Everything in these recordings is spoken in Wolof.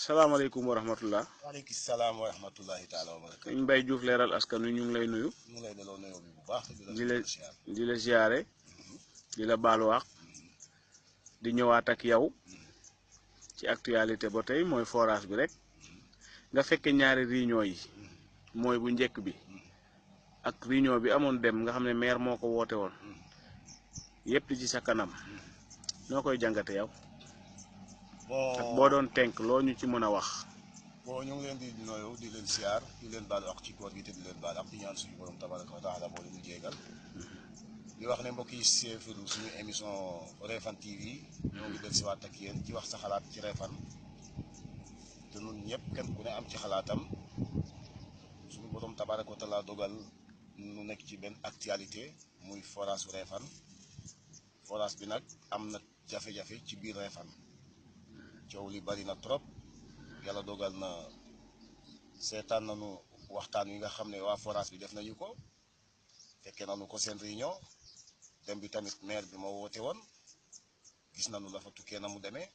salaamaaleykum wa rahmatullah. waaleykum salaam wa rahmatullahi taala wa barakatu. sëñ Mbaye Diouf leeral askan wi ñu ngi lay nuyu. ñu ngi lay delloo nuyoo bi bu baax. di la ziare di la baaluwaaq di ñëwaat ak yow ci actualité ba tey mooy forage bi rek nga fekke ñaari réunion yi mooy bu njëkk bi ak réunion bi amoon dem nga xam ne maire moo ko woote woon yépp di ci sa kanam noo koy jàngate yow. ak boo doon tenk loo ñu ci mën a wax. bon ñu ngi leen di nuyu di leen siyaar di leen baal ak ci koor gi te di leen baal ak di ñaan suñu borom tabaraka wa taala moo leen di jéegal di wax ne mbokk yi seefiru suñu émission Refane TV ñoo ngi del siwaat ak yéen ci wax sa xalaat ci Refane te nun ñëpp kenn ku ne am ci xalaatam suñu borom tabaraka wa taala dogal nu nekk ci benn actualité muy forage Refane forage bi nag am na jafe-jafe ci biir Refane coow li bari na trop yàlla dogal na seetaan nañu waxtaan wi nga xam ne waa forage bi def nañu ko fekkee nañu ko seen réunion dem bi tamit maire bi moo woote woon gis nañu la fa tukkee na mu demee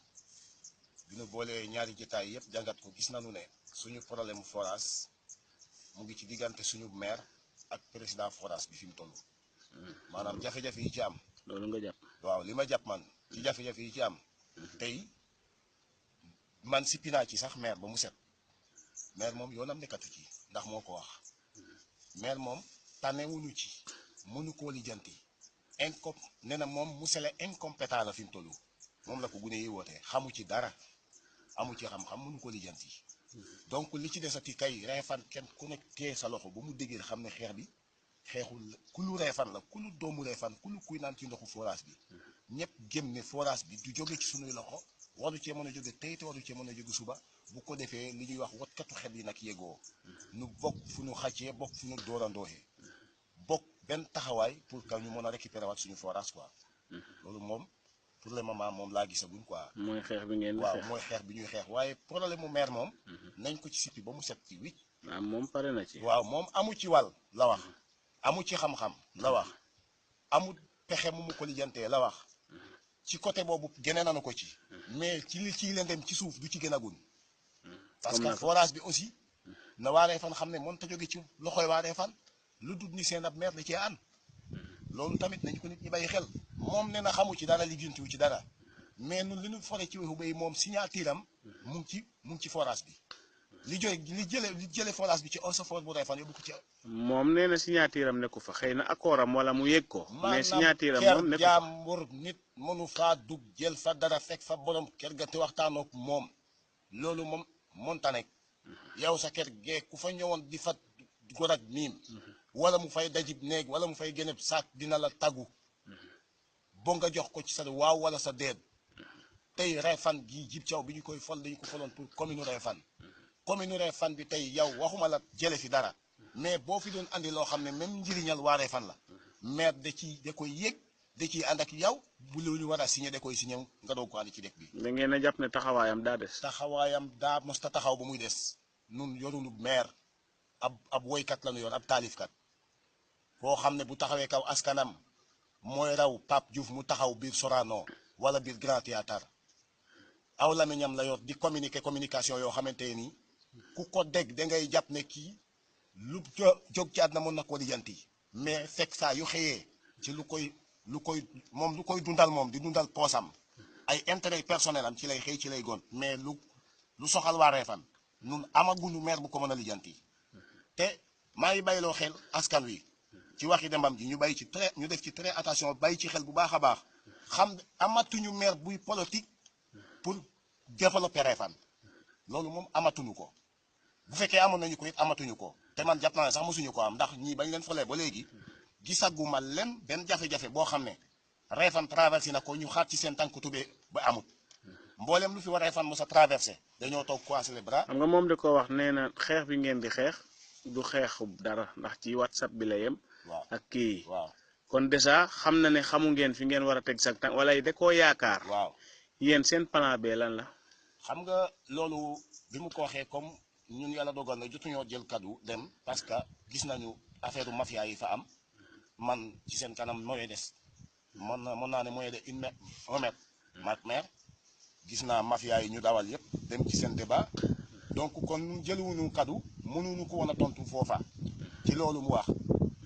bi ñu boolee ñaari jotaay yëpp jàngat ko gis nañu ne suñu problème forage mu ngi ci diggante suñu maire ak président forage bi fi mu toll maanaam jafe-jafe yi ci am. loolu nga jàpp. waaw li ma jàpp man ci jafe-jafe yi ci am tey. man sippi naa ci sax maire ba mu set maire moom yoonam nekkatu ci ndax moo ko wax maire moom tànnewuñu ci mënu koo lijjanti nee na moom mu sele incompétent la fi mu toll moom la ko gune yi wootee xamu ci dara amu ci xam-xam mënu ko lijjanti donc li ci desati kay Refane kenn ku nekk téye sa loxo ba mu déggee xam ne xeex bi xeexul ku lu Refane la ku lu doomu Refane ku lu kuy naan ci ndoxu forage bi ñëpp gëm ne forage bi du jóge ci sunuy loxo waru cee mën a jóge tey te waru cee mën a jóge suba bu ko defee li ñuy wax watkatu xel yi nag yégoo nu bokk fu ñu xàccee bokk fu ñu doorandooxee bokk benn taxawaay pour que ñu mën a récupérer waat suñu forage quoi loolu moom pour le moment moom laa gisaguñ quoi. mooy xeex bi ngeen di xeex waaw mooy xeex bi ñuy xeex waaye problème mu maire moom. nañ ko ci sippi ba mu set ci wicc. waaw moom pare na ci. waaw moom amu ci wàll la wax amu ci xam-xam la wax amul pexe mu ko lijjantee la wax. ci côté boobu génne nañu ko ci mais ci li ciy leen dem ci suuf du ci gën a gun parce que forage bi aussi na waa Refane xam ne mën ta jóge ci loxoy waa Refane lu dul ni seen ab maire da cee ànd loolu tamit nañu ko nit ñi bàyyi xel moom nee na xamu ci dara lijjantiwu ci dara mais nun li ñu fore ci wexu bay moom signature am mu ngi ci forage bi li jële forage bi ci eaux et forêts bu Refane yóbbu ko ci moom nee na signature am nekku fa xëy na accord am wala mu yëg ko mais signature am moom nekku fa jàmbur nit mënu faa dugg jël fa dara fekk fa borom kër ga te waxtaanook moom loolu moom mënta nekk yow sa kër gee ku fa ñëwoon di fa góor ak miim wala mu fay dajib néeg wala mu fay géneb saak dina la taggu bo nga jox ko ci sa waaw wala sa déet tey Refane gi Djib Thiaw bi ñu koy fol dañu ko foloon pour commune Refane bi tey yow waxuma la jële fi dara mais boo fi doon andi loo xam ne même njëriñal waa Refane la maire da koy yëg da ciy ànd ak yow bu lu ñu war a signé da koy signé nga doog ko andi ci dëkk bi. da ngeen a jàpp ne taxawaayam daa des. taxawaayam daa mosta taxaw ba muy des nun yorunu maire ab woykat la ñu yor ab taalifkat boo xam ne bu taxawee kaw askanam mooy raw Pape Diouf mu taxaw biir Sorano wala biir Grand Théâtre aw lamiñam la yor di communication yoo xamante ni ku ko dégg da ngay jàpp ne kii lu jóg ci àdduna mën na ko lijjanti mais fekk saa yu xëyee ci lu koy dundal moom di dundal poosam ay intérêt personnel am ci lay xëy ci lay gon mais lu soxal waa Refane nun amaguñu maire bu ko mën a lijjanti te maa ngi bàyyiloo xel askan wi ci waxi dembam ji ñu def ci très attention bàyyi ci xel bu baax a baax xam amatuñu maire buy politique pour développer Refane loolu moom amatuñu ko bu fekkee amoon nañu ko it amatuñu ko te man jàpp naa ne sax mosuñu ko am ndax ñii bañ leen folee ba léegi gisaguma leen benn jafe-jafe boo xam ne Refane traversé na ko ñu xaat ci seen tànk tubé ba amut mboolem lu fi war Refane mos a traversé dañoo toog croiser les bras. xam nga moom di ko wax nee na xeex bi ngeen di xeex du xeexu dara ndax ci WhatsApp bi la yem. waaw ak kii waaw kon dèjà xam na ne xamu ngeen fi ngeen war a teg sax tànk wala da koo yaakaar. waaw yéen seen plan B lan la. xam nga loolu bi mu ko waxee comme ñun yàlla dogal na jotuñoo jël kaddu dem parce que gis nañu affaire mafia yi fa am man ci seen kanam mooy des mën naa ne mooy de 1 mètre maak maire gis naa mafia yi ñu dawal yëpp dem ci seen débat donc kon ñun jëluwuñu kaddu mënuñu ko woon a tontu foofa ci loolu mu wax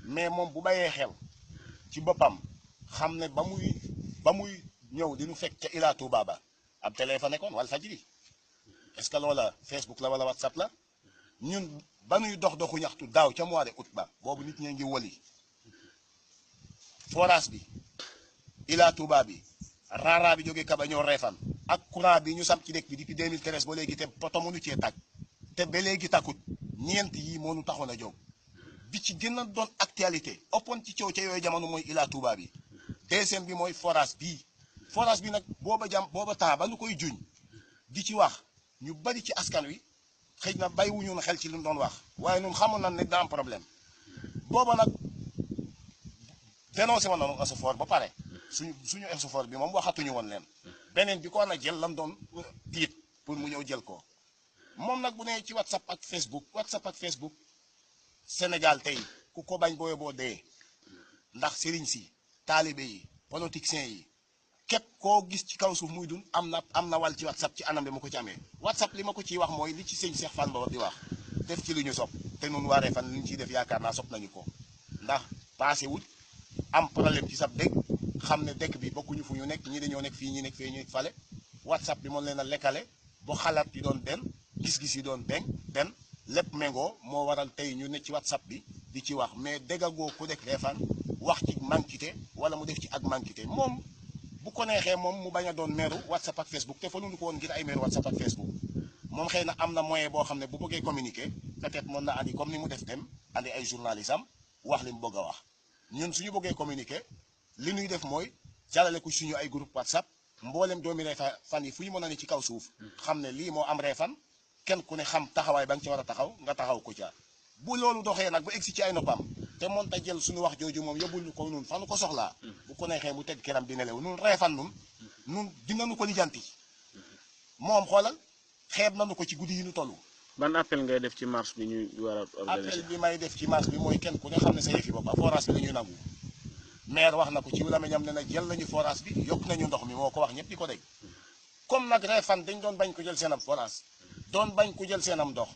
mais moom bu bàyyee xel ci boppam xam ne ba muy ñëw di ñu fekk ca Ila Touba ba ab télé fa nekkoon Walfadjri est-ce que loola Facebook la wala WhatsApp la ñun ba nuy doxu ñaxtu daaw ca mois de août ba boobu nit ñee ngi wëli forage bi Ila Touba bi rara bi jógee Kaba ñoo Refane ak courant bi ñu sam ci dëkk bi depuis 2013 ba léegi te poto mënu cee tàkk te ba léegi takkut ñeent yi moo nu taxoon a jóg bi ci gën a doon actualité ëppoon ci coow ca yooyu jamono mooy Ila Touba bi deuxième bi mooy forage bi nag booba temps ba nu koy juñ di ci wax ñu bari ci askan wi xëy na bàyyiwuñu na xel ci li ñu doon wax waaye ñun xamoon nañ ne daa am problème booba nag dénoncé woon nañu Eaux-et-Forêts ba pare suñu Eaux-et-Forêts bi moom waxatuñu woon leen beneen bi ko na jël lan doon tiit pour mu ñëw jël ko moom nag bu nee ci WhatsApp ak Facebook Sénégal tey ku ko bañ boo dee ndax sëriñ si taalibe yi politiciens yi képp koo gis ci kaw suuf muy dun am na wàll ci WhatsApp ci anam bi ma ko ci amee WhatsApp li ma ko ciy wax mooy li ci sëñ Cheikh Fall Mbaor di wax def ci lu ñu sopp te nun waa Refane li ñu ciy def yaakaar naa sopp nañu ko ndax passé wut am problème ci sab dëkk xam ne dëkk bi bokkuñu fu ñu nekk ñi dañoo nekk fii ñi nekk fee ñu nekk fale WhatsApp bi moom leen a lekkale ba xalaat yi doon benn gis-gis yi doon benn lépp méngoo moo waral tey ñu ne ci WhatsApp bi di ci wax mais déggagoo ku nekk Refane wax ci manquité wala mu def ci ak manquité moom bu ko neexee moom mu bañ a doon meeru WhatsApp ak Facebook te fa nu ko woon ngir ay meeru WhatsApp ak Facebook moom xëy na am na moyen boo xam ne bu bëggee communiquer peut-être mën na andi comme ni mu def dem andi ay journalistes am wax li mu bëgg a wax ñun suñu bëggee communiquer li ñuy def mooy jàllale ko suñu ay groupe WhatsApp mboolem doomi Refane yi fu ñu mën a ne ci kaw suuf xam ne lii moo am Refane kenn ku ne xam taxawaay ba nga ci war a taxaw nga taxaw ko ca bu loolu doxee nag ba egsi ci ay noppam te moon ta jël suñu wax jooju moom yóbbul ñu ko nun fa nu ko soxlaa bu ko neexee mu teg këram di nelew nun Refane nun dinañu ko lijjanti moom xoolal xeeb nañu ko ci guddi yi ñu toll. ban appel ngay def ci marche bi ñuy war a organiser. appel bi may def ci marche bi mooy kenn ku ne xam ne sa yëfi bopp forage bi la ñuy nangu maire wax na ko ci lamiñam ne na jël nañu forage bi yokk nañu ndox mi moo ko wax ñëpp di ko dégg comme nag Refane dañ doon bañ ko jël seen am forage doon bañ ko jël seen am ndox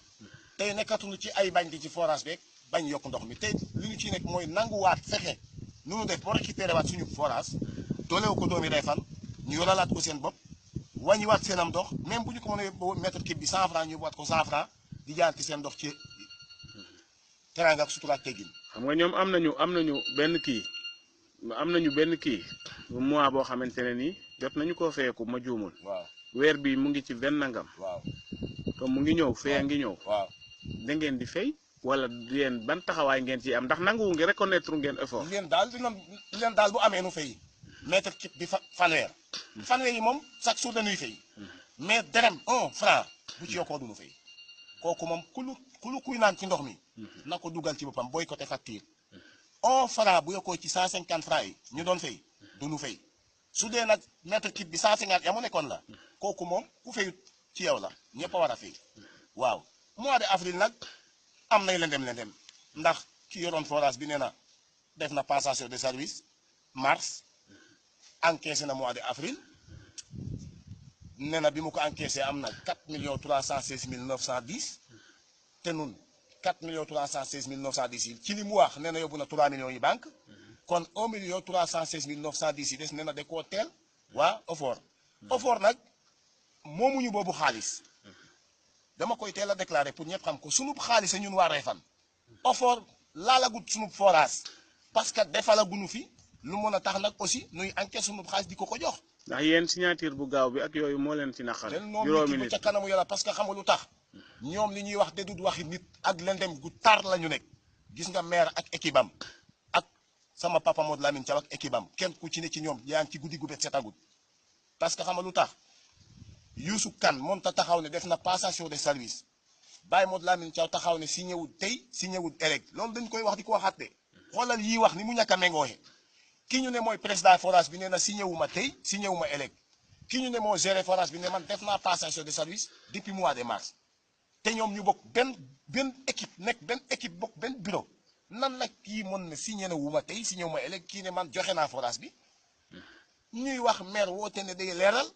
tey nekkatuñu ci ay bañ di ci forage beeg bañ yokk ndox mi tey li ñu ci nekk mooy nanguwaat fexe nu nu def boo récupéré waat suñu forage doolewu ko doomi Refane ñu yoralaat ko seen bopp wàññiwaat seen am ndox même bu ñu ko mënee ba mètre kib bi 100 francs ñu waat ko 100 francs di jaanti seen ndox ci teraanga ak sutura ak teggin. xam nga ñoom am nañu benn kii mois boo xamante ne nii jot nañu koo feyeku ma juumul. waaw weer bi mu ngi ci 20 nangam. waaw comme mu ngi ñëw fee ngi ñëw. waaw da ngeen di fay. wala yéen ban taxawaay ngeen ci am ndax nanguwu ngi reconnaître ngeen effort. leen daal bu amee nu fay mètre kib bi fanweer yi moom chaque jour dañuy fay mais dërëm 1 franc bu ci yokkoo duñu fay kooku moom kuy naan ci ndox mi na ko dugal ci boppam boycotté facture 1 franc bu yokkoo ci 150 francs yi ñu doon fay duñu fay su dee nag mètre kib bi 150 ya mu nekkoon la kooku moom ku fayut ci yow la ñëpp a war a fay waaw mois de avril nag am nay lendem ndax ki yoroon forage bi nee na def na passation de service mars encaissé na mois de avril nee na bi mu ko encaissé am na 4 316 910 te nun 4 316 910 yi ci li mu wax nee na yóbbu na 3 millions yi banque kon 1 316 910 yi des nee na da koo teel waa Ofor nag moomuñu boobu xaalis dama koy teel a déclaré pour ñëpp xam ko sunub xaalis ñun waa Refane Ofor laalagut sunub forage parce que defalaguñu fi lu mën a tax nag aussi nuy enquête sunub xaalis di ko jox. ndax yéen signature bu gaaw bi ak yooyu moo leen ci naqari. juróomi nit ca kanamu yàlla parce que xam nga lu tax ñoom li ñuy wax de dut waxi nit ak lendem gu tar la ñu nekk gis nga maire ak équipe am ak sama papa Modou Lamine Thiaw ak équipe am kenn ku ci ne ci ñoom yaa ngi ci guddi gu bet setagut parce que xam nga lu tax Youssou Kane moom ta taxaw ne def na passation de service Baye Modou Lamine Thiaw taxaw ne signé wul tey signé wul ëllëg loolu dañ koy wax di ko waxaat de xoolal yii wax ni mu ñàkk a méngooxe ki ñu ne mooy président forage bi nee na signé wu ma tey signé wu ma ëllëg ki ñu ne moo géré forage bi ne man def naa passation de service depuis mois de mars te ñoom ñu bokk benn équipe nekk benn équipe bokk benn bureau nan la kii mën na signé na wu ma tey signé wu ma ëllëg kii ne man joxe naa forage bi ñuy wax maire woote ne day leeral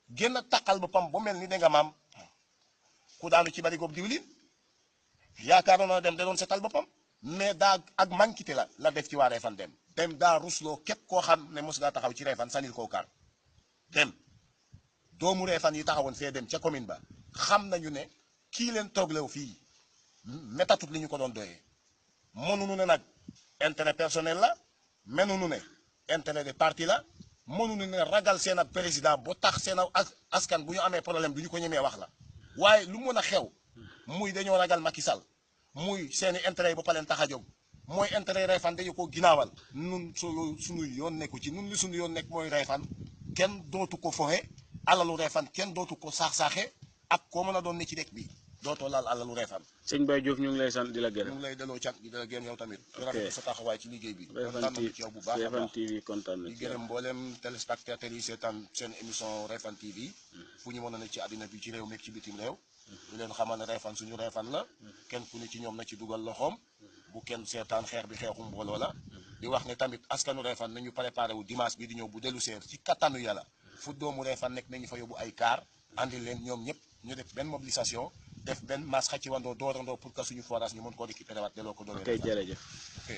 gën a taqal boppam ba mel ni da nga maam ku daanu ci bari goob diwlin yaakaaroon na dem da doon setal boppam mais daa ak manquité la def ci waa Refane dem daa rusloo képp koo xam ne mos ngaa taxaw ci Refane sanil koo kar dem doomu Refane yi taxawoon fee dem ca commune ba xam nañu ne kii leen tooglew fii métatut li ñu ko doon doyee mënuñu ne nag intérêt personnel la mënuñu ne intérêt de parti la mënuñu ne ragal seen ab président ba tax seen askan bu ñu amee problème du ñu ko ñemee wax la waaye lu mën a xew muy dañoo ragal Macky Sall muy seeni intérêt yi ba paleen tax a jóg mooy intérêt Refane dañu ko ginaawal nun suñu yoon nekku ci nun li suñu yoon nekk mooy Refane kenn dootu ko foxe alalu Refane kenn dootu ko saax-saaxe ak koo mën a doon ne ci dëkk bi dootoo laal alalu Refane. sëñ Baye Diouf ñu ngi lay sant di la gërëm. ñu ngi lay delloo cat di la gërëm yow tamit. ok rafetlu sa taxawaay ci liggéey bi. Refane TV kontaan na di gërëm mboolem téléspectateurs yi seetaan seen émission Refane TV. fu ñu mën a ne ci àddina bi ci réew mi ci bitim réew. di leen xamal ne Refane suñu Refane la. kenn ku ne ci ñoom na ci dugal loxoom. bu kenn seetaan xeex bi xeexu mbooloo la. di wax ne tamit askanu Refane nañu préparé wu dimanche bi di ñëw bu dellu seer ci kattanu yàlla fu doomu Refane nekk nañu fa yóbbu ay car andi leen ñoom ñëpp ñu def benn mobilisation def benn masse xacci wandoo doorandoo pour que suñu forage ñu mën koo récupéré waat delloo ko doole. ok jërëjëf. ok.